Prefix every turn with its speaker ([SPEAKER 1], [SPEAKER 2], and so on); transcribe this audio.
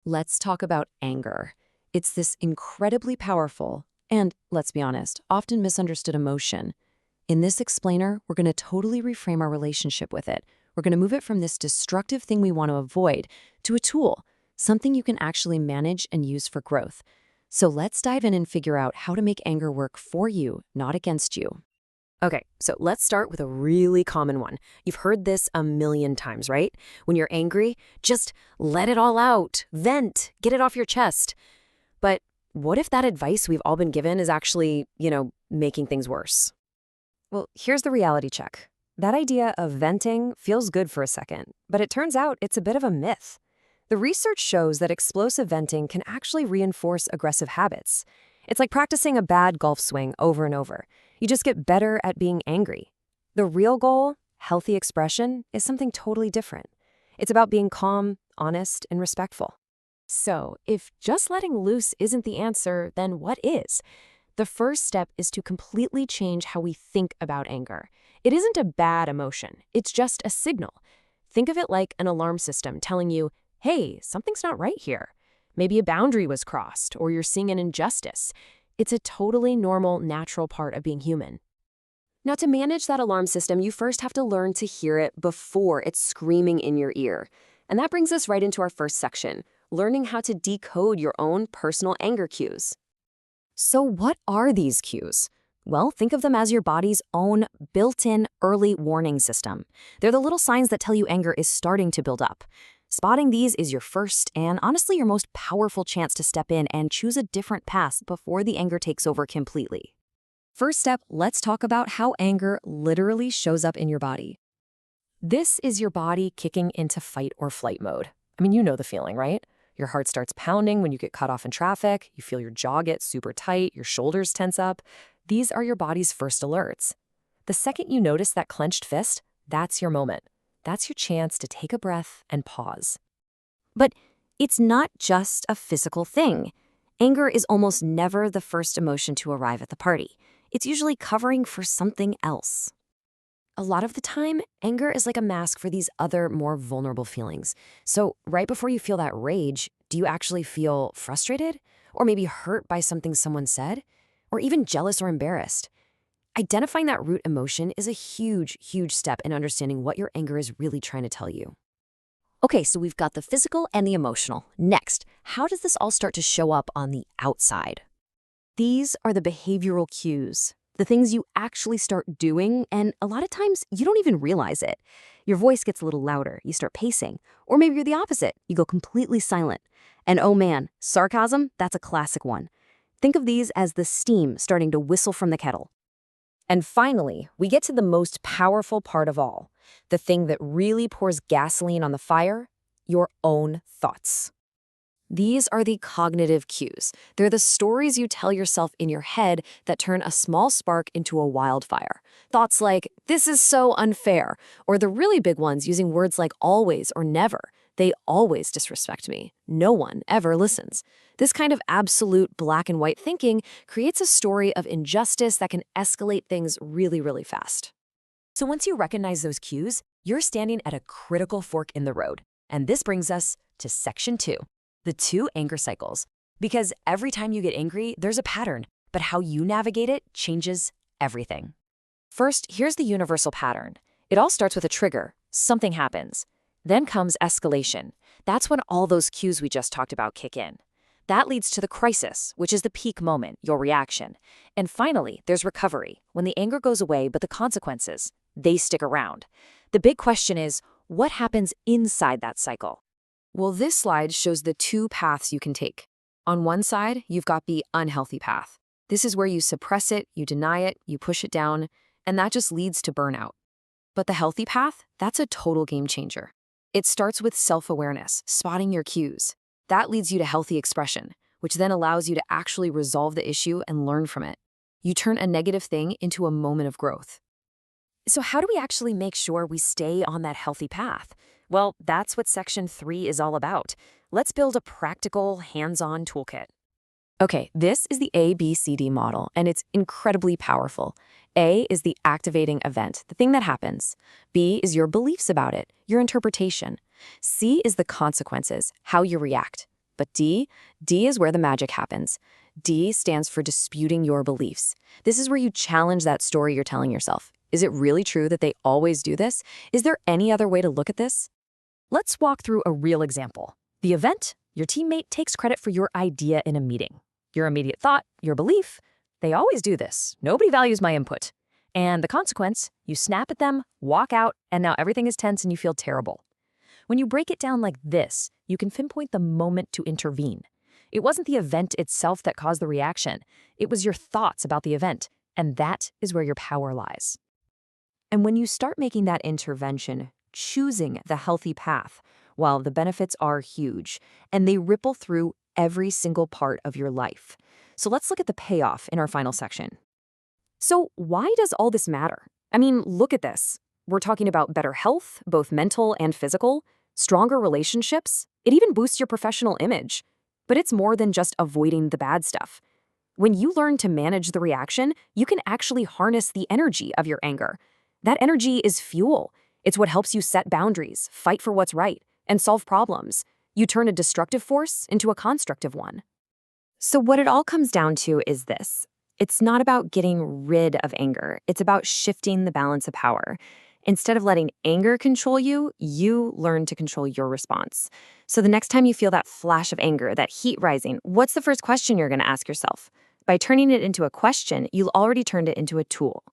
[SPEAKER 1] Let's talk about anger. It's this incredibly powerful and, let's be honest, often misunderstood emotion. In this explainer, we're going to totally reframe our relationship with it. We're going to move it from this destructive thing we want to avoid to a tool, something you can actually manage and use for growth. So let's dive in and figure out how to make anger work for you, not against you.
[SPEAKER 2] Okay, so let's start with a really common one. You've heard this a million times, right? When you're angry, just let it all out, vent, get it off your chest. But what if that advice we've all been given is actually, making things worse? Well, here's the reality check. That idea of venting feels good for a second, but it turns out it's a bit of a myth. The research shows that explosive venting can actually reinforce aggressive habits. It's like practicing a bad golf swing over and over. You just get better at being angry. The real goal, healthy expression, is something totally different. It's about being calm, honest, and respectful. So, if just letting loose isn't the answer, then what is? The first step is to completely change how we think about anger. It isn't a bad emotion, it's just a signal. Think of it like an alarm system telling you, hey, something's not right here. Maybe a boundary was crossed, or you're seeing an injustice. It's a totally normal, natural part of being human. Now, to manage that alarm system, you first have to learn to hear it before it's screaming in your ear. And that brings us right into our first section, learning how to decode your own personal anger cues. So what are these cues? Well, think of them as your body's own built-in early warning system. They're the little signs that tell you anger is starting to build up. Spotting these is your first and honestly your most powerful chance to step in and choose a different path before the anger takes over completely. First step, let's talk about how anger literally shows up in your body. This is your body kicking into fight or flight mode. I mean, you know the feeling, right? Your heart starts pounding when you get cut off in traffic, you feel your jaw get super tight, your shoulders tense up. These are your body's first alerts. The second you notice that clenched fist, that's your moment. That's your chance to take a breath and pause. But it's not just a physical thing. Anger is almost never the first emotion to arrive at the party. It's usually covering for something else. A lot of the time, anger is like a mask for these other, more vulnerable feelings. So right before you feel that rage, do you actually feel frustrated? Or maybe hurt by something someone said? Or even jealous or embarrassed? Identifying that root emotion is a huge, huge step in understanding what your anger is really trying to tell you. Okay, so we've got the physical and the emotional. Next, how does this all start to show up on the outside? These are the behavioral cues, the things you actually start doing, and a lot of times you don't even realize it. Your voice gets a little louder, you start pacing, or maybe you're the opposite, you go completely silent. And oh man, sarcasm, that's a classic one. Think of these as the steam starting to whistle from the kettle. And finally, we get to the most powerful part of all, the thing that really pours gasoline on the fire, your own thoughts. These are the cognitive cues. They're the stories you tell yourself in your head that turn a small spark into a wildfire. Thoughts like, this is so unfair, or the really big ones using words like always or never. They always disrespect me. No one ever listens. This kind of absolute black and white thinking creates a story of injustice that can escalate things really, really fast. So once you recognize those cues, you're standing at a critical fork in the road. And this brings us to section 2, the 2 anger cycles. Because every time you get angry, there's a pattern, but how you navigate it changes everything. First, here's the universal pattern. It all starts with a trigger. Something happens. Then comes escalation. That's when all those cues we just talked about kick in. That leads to the crisis, which is the peak moment, your reaction. And finally, there's recovery, when the anger goes away, but the consequences, they stick around. The big question is, what happens inside that cycle? Well, this slide shows the 2 paths you can take. On one side, you've got the unhealthy path. This is where you suppress it, you deny it, you push it down, and that just leads to burnout. But the healthy path, that's a total game changer. It starts with self-awareness, spotting your cues. That leads you to healthy expression, which then allows you to actually resolve the issue and learn from it. You turn a negative thing into a moment of growth. So how do we actually make sure we stay on that healthy path? Well, that's what section 3 is all about. Let's build a practical, hands-on toolkit. Okay, this is the ABCD model, and it's incredibly powerful. A is the activating event, the thing that happens. B is your beliefs about it, your interpretation. C is the consequences, how you react.
[SPEAKER 1] But D is where the magic happens. D stands for disputing your beliefs. This is where you challenge that story you're telling yourself. Is it really true that they always do this? Is there any other way to look at this?
[SPEAKER 2] Let's walk through a real example. The event, your teammate takes credit for your idea in a meeting. Your immediate thought, your belief, they always do this. Nobody values my input. And the consequence, you snap at them, walk out, and now everything is tense and you feel terrible. When you break it down like this, you can pinpoint the moment to intervene. It wasn't the event itself that caused the reaction. It was your thoughts about the event, and that is where your power lies. And when you start making that intervention, choosing the healthy path, well, the benefits are huge, and they ripple through every single part of your life. So let's look at the payoff in our final section. So why does all this matter? I mean, look at this. We're talking about better health, both mental and physical, stronger relationships. It even boosts your professional image. But it's more than just avoiding the bad stuff. When you learn to manage the reaction, you can actually harness the energy of your anger. That energy is fuel. It's what helps you set boundaries, fight for what's right, and solve problems. You turn a destructive force into a constructive one. So what it all comes down to is this. It's not about getting rid of anger. It's about shifting the balance of power. Instead of letting anger control you, you learn to control your response. So the next time you feel that flash of anger, that heat rising, what's the first question you're going to ask yourself? By turning it into a question, you'll already turned it into a tool.